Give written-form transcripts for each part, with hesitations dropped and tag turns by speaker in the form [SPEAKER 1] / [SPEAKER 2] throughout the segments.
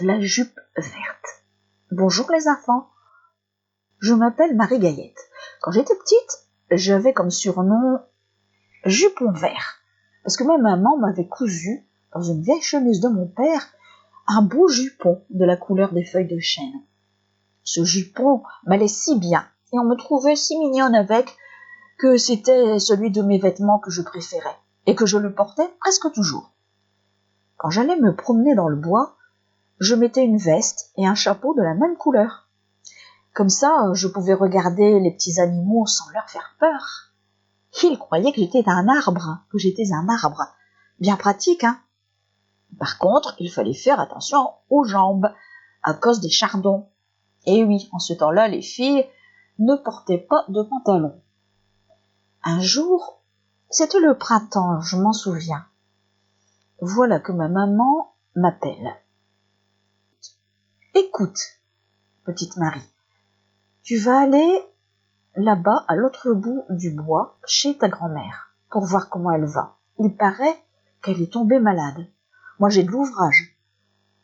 [SPEAKER 1] La jupe verte. Bonjour les enfants, je m'appelle Marie Gaillette. Quand j'étais petite, j'avais comme surnom jupon vert, parce que ma maman m'avait cousu, dans une vieille chemise de mon père, un beau jupon de la couleur des feuilles de chêne. Ce jupon m'allait si bien, et on me trouvait si mignonne avec, que c'était celui de mes vêtements que je préférais, et que je le portais presque toujours. Quand j'allais me promener dans le bois, je mettais une veste et un chapeau de la même couleur. Comme ça, je pouvais regarder les petits animaux sans leur faire peur. Ils croyaient que j'étais un arbre, Bien pratique, hein. Par contre, il fallait faire attention aux jambes, à cause des chardons. Et oui, en ce temps-là, les filles ne portaient pas de pantalon. Un jour, c'était le printemps, je m'en souviens. Voilà que ma maman m'appelle. Écoute, petite Marie, tu vas aller là-bas à l'autre bout du bois chez ta grand-mère pour voir comment elle va. Il paraît qu'elle est tombée malade. Moi j'ai de l'ouvrage,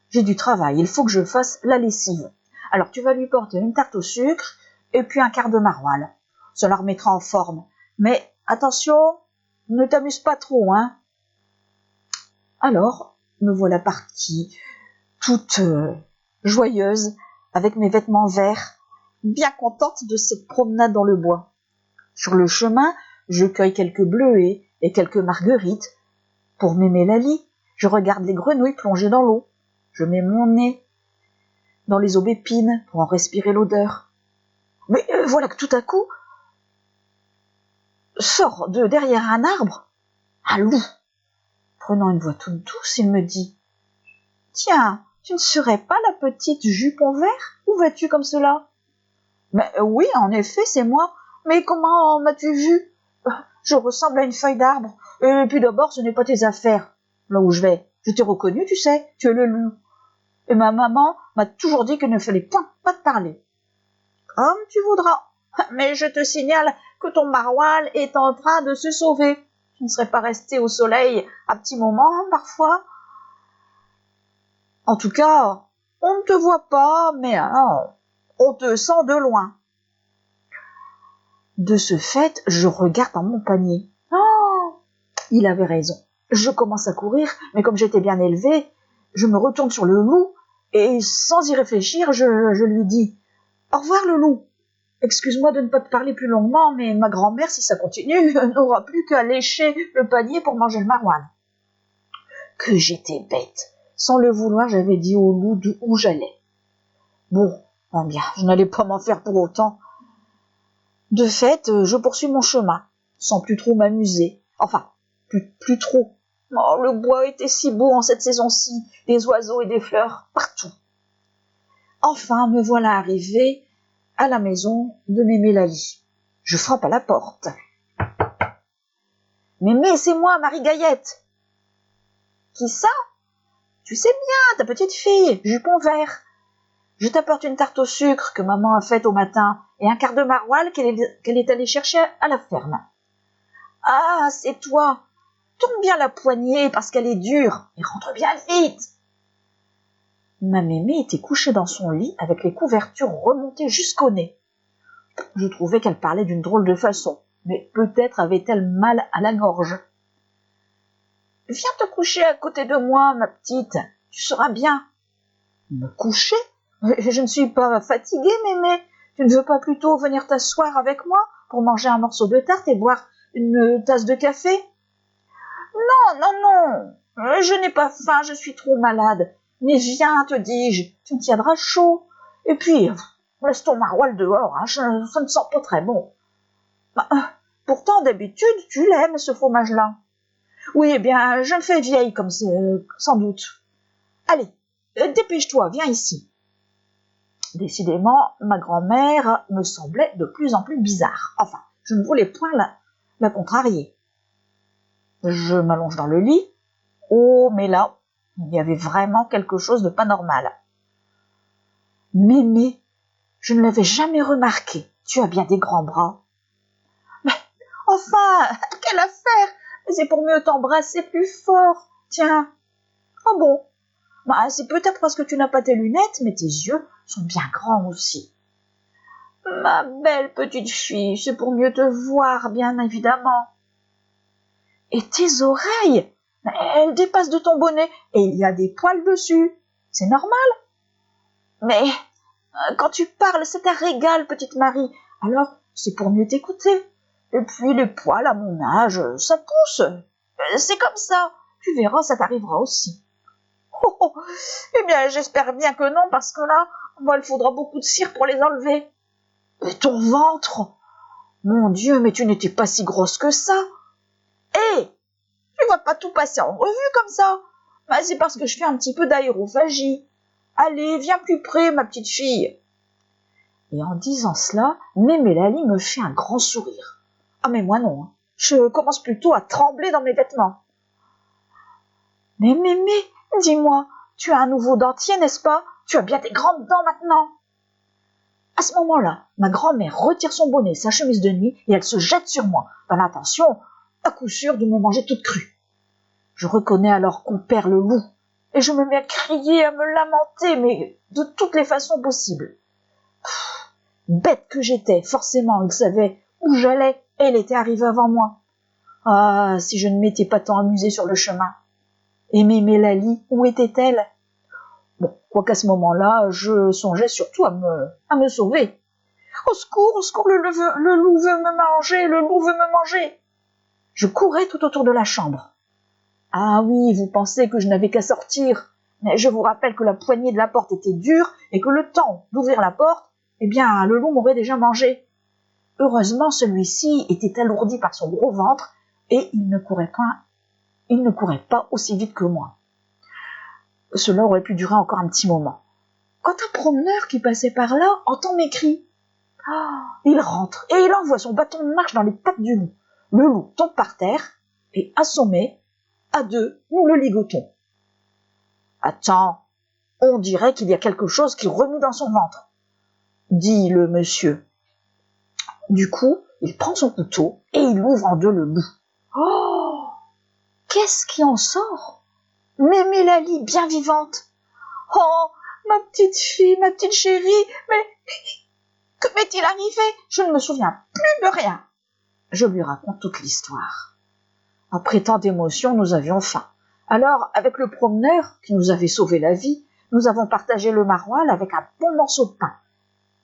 [SPEAKER 1] j'ai du travail, il faut que je fasse la lessive. Alors tu vas lui porter une tarte au sucre et puis un quart de maroilles. Ça la remettra en forme. Mais attention, ne t'amuse pas trop, hein. Alors, me voilà partie, toute joyeuse, avec mes vêtements verts, bien contente de cette promenade dans le bois. Sur le chemin, je cueille quelques bleuets et quelques marguerites. Pour m'aimer la lie, je regarde les grenouilles plongées dans l'eau. Je mets mon nez dans les aubépines pour en respirer l'odeur. Mais voilà que tout à coup, sort de derrière un arbre un loup. Prenant une voix toute douce, il me dit « Tiens, tu ne serais pas la petite jupon vert? Où vas-tu comme cela ?»« Mais oui, en effet, c'est moi. Mais comment m'as-tu vu? Je ressemble à une feuille d'arbre. Et puis d'abord, ce n'est pas tes affaires. Là où je vais, je t'ai reconnu, tu sais, tu es le loup. Et ma maman m'a toujours dit qu'il ne fallait point pas te parler. Comme tu voudras. Mais je te signale que ton maroilles est en train de se sauver. Tu ne serais pas resté au soleil un petit moment, parfois? En tout cas, on ne te voit pas, mais on te sent de loin. De ce fait, je regarde dans mon panier. Oh, il avait raison. Je commence à courir, mais comme j'étais bien élevée, je me retourne sur le loup et sans y réfléchir, je lui dis « Au revoir le loup. Excuse-moi de ne pas te parler plus longuement, mais ma grand-mère, si ça continue, n'aura plus qu'à lécher le panier pour manger le maroilles. » Que j'étais bête. Sans le vouloir, j'avais dit au loup où j'allais. Bon, bien, je n'allais pas m'en faire pour autant. De fait, je poursuis mon chemin, sans plus trop m'amuser. Enfin, plus trop. Oh, le bois était si beau en cette saison-ci, des oiseaux et des fleurs partout. Enfin, me voilà arrivée à la maison de Mémé Lali. Je frappe à la porte. « Mémé, c'est moi, Marie Gaillette. »« Qui ça ? » ?»« Tu sais bien, ta petite fille, jupon vert. Je t'apporte une tarte au sucre que maman a faite au matin et un quart de maroilles qu'elle est allée chercher à la ferme. »« Ah, c'est toi. Tourne bien la poignée parce qu'elle est dure et rentre bien vite. » Ma mémé était couchée dans son lit avec les couvertures remontées jusqu'au nez. Je trouvais qu'elle parlait d'une drôle de façon, mais peut-être avait-elle mal à la gorge. « Viens te coucher à côté de moi, ma petite, tu seras bien. »« Me coucher ? Je ne suis pas fatiguée, mémé. Tu ne veux pas plutôt venir t'asseoir avec moi pour manger un morceau de tarte et boire une tasse de café ? » ?»« Non, je n'ai pas faim, je suis trop malade. Mais viens, te dis-je, tu me tiendras chaud. Et puis, laisse ton maroilles dehors, ça ne sent pas très bon. » Pourtant, d'habitude, tu l'aimes, ce fromage-là. »« Oui, eh bien, je me fais vieille comme c'est, sans doute. Allez, dépêche-toi, viens ici. » Décidément, ma grand-mère me semblait de plus en plus bizarre. Enfin, je ne voulais point la contrarier. Je m'allonge dans le lit. Oh, mais là, il y avait vraiment quelque chose de pas normal. « Mémé, je ne l'avais jamais remarqué. Tu as bien des grands bras. »« Mais enfin, quelle affaire! C'est pour mieux t'embrasser plus fort. Tiens. Ah bon, Bah, c'est peut-être parce que tu n'as pas tes lunettes, mais tes yeux sont bien grands aussi. Ma belle petite fille, c'est pour mieux te voir, bien évidemment. Et tes oreilles, elles dépassent de ton bonnet et il y a des poils dessus. C'est normal. Mais quand tu parles, c'est un régal, petite Marie. Alors, c'est pour mieux t'écouter. Et puis, les poils, à mon âge, ça pousse. C'est comme ça. Tu verras, ça t'arrivera aussi. Oh, oh. Eh bien, j'espère bien que non, parce que là, il faudra beaucoup de cire pour les enlever. Et ton ventre, mon Dieu, mais tu n'étais pas si grosse que ça. Hé, tu vas pas tout passer en revue comme ça. Ben, c'est parce que je fais un petit peu d'aérophagie. Allez, viens plus près, ma petite fille. Et en disant cela, Mémé Lali me fait un grand sourire. Ah mais moi non, hein. Je commence plutôt à trembler dans mes vêtements. Mais Mémé, dis-moi, tu as un nouveau dentier, n'est-ce pas? Tu as bien des grandes dents maintenant. À ce moment-là, ma grand-mère retire son bonnet, sa chemise de nuit, et elle se jette sur moi, dans l'intention, à coup sûr, de me manger toute crue. Je reconnais alors qu'on perd le loup, et je me mets à crier, à me lamenter, mais de toutes les façons possibles. Bête que j'étais, forcément, elle savait où j'allais, et elle était arrivée avant moi. Ah, si je ne m'étais pas tant amusée sur le chemin. Et Mémé Lali, où était-elle? Bon, quoiqu'à ce moment-là, je songeais surtout à me sauver. Au secours, le loup veut me manger, le loup veut me manger. Je courais tout autour de la chambre. Ah oui, vous pensez que je n'avais qu'à sortir, mais je vous rappelle que la poignée de la porte était dure et que le temps d'ouvrir la porte, eh bien, le loup m'aurait déjà mangé. Heureusement, celui-ci était alourdi par son gros ventre et il ne courait pas aussi vite que moi. Cela aurait pu durer encore un petit moment. Quand un promeneur qui passait par là entend mes cris, il rentre et il envoie son bâton de marche dans les pattes du loup. Le loup tombe par terre et, assommé, à deux, nous le ligotons. Attends, on dirait qu'il y a quelque chose qui remue dans son ventre, dit le monsieur. Du coup, il prend son couteau et il ouvre en deux le loup. Oh, qu'est-ce qui en sort? Mémé Lali, bien vivante. Oh, ma petite fille, ma petite chérie, mais que m'est-il arrivé? Je ne me souviens plus de rien. Je lui raconte toute l'histoire. Après tant d'émotions, nous avions faim. Alors, avec le promeneur qui nous avait sauvé la vie, nous avons partagé le maroilles avec un bon morceau de pain.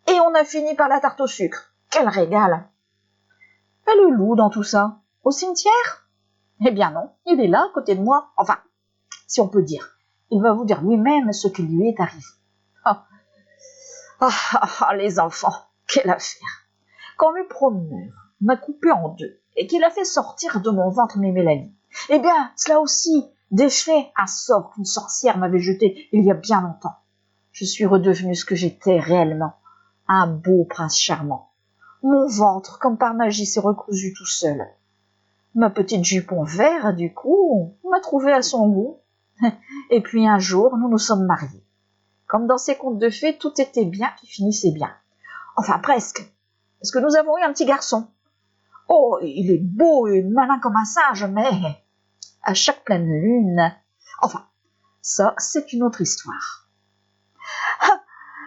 [SPEAKER 1] Et on a fini par la tarte au sucre. Quel régal! Et le loup dans tout ça? Au cimetière? Eh bien non, il est là, à côté de moi. Enfin, si on peut dire. Il va vous dire lui-même ce qui lui est arrivé. Les enfants, quelle affaire! Quand le promeneur m'a coupé en deux et qu'il a fait sortir de mon ventre Mémé Lali, eh bien, cela aussi défait un sort qu'une sorcière m'avait jeté il y a bien longtemps. Je suis redevenue ce que j'étais réellement, un beau prince charmant. Mon ventre, comme par magie, s'est recousu tout seul. Ma petite jupon vert, du coup, m'a trouvé à son goût. Et puis un jour, nous nous sommes mariés. Comme dans ces contes de fées, tout était bien qui finissait bien. Enfin, presque. Parce que nous avons eu un petit garçon. Oh, il est beau et malin comme un singe, mais à chaque pleine lune... Enfin, ça, c'est une autre histoire. Ah,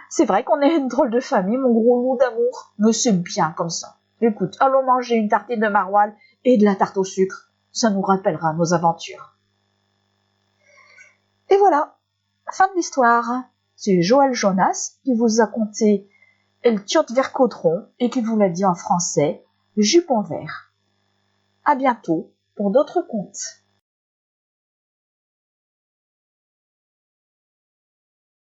[SPEAKER 1] c'est vrai qu'on est une drôle de famille, mon gros loup d'amour, mais c'est bien comme ça. Écoute, allons manger une tartine de maroilles et de la tarte au sucre. Ça nous rappellera nos aventures. Et voilà, fin de l'histoire. C'est Joël Jonas qui vous a conté El Tiot Vert Caudron et qui vous l'a dit en français, Jupon Vert. À bientôt pour d'autres contes.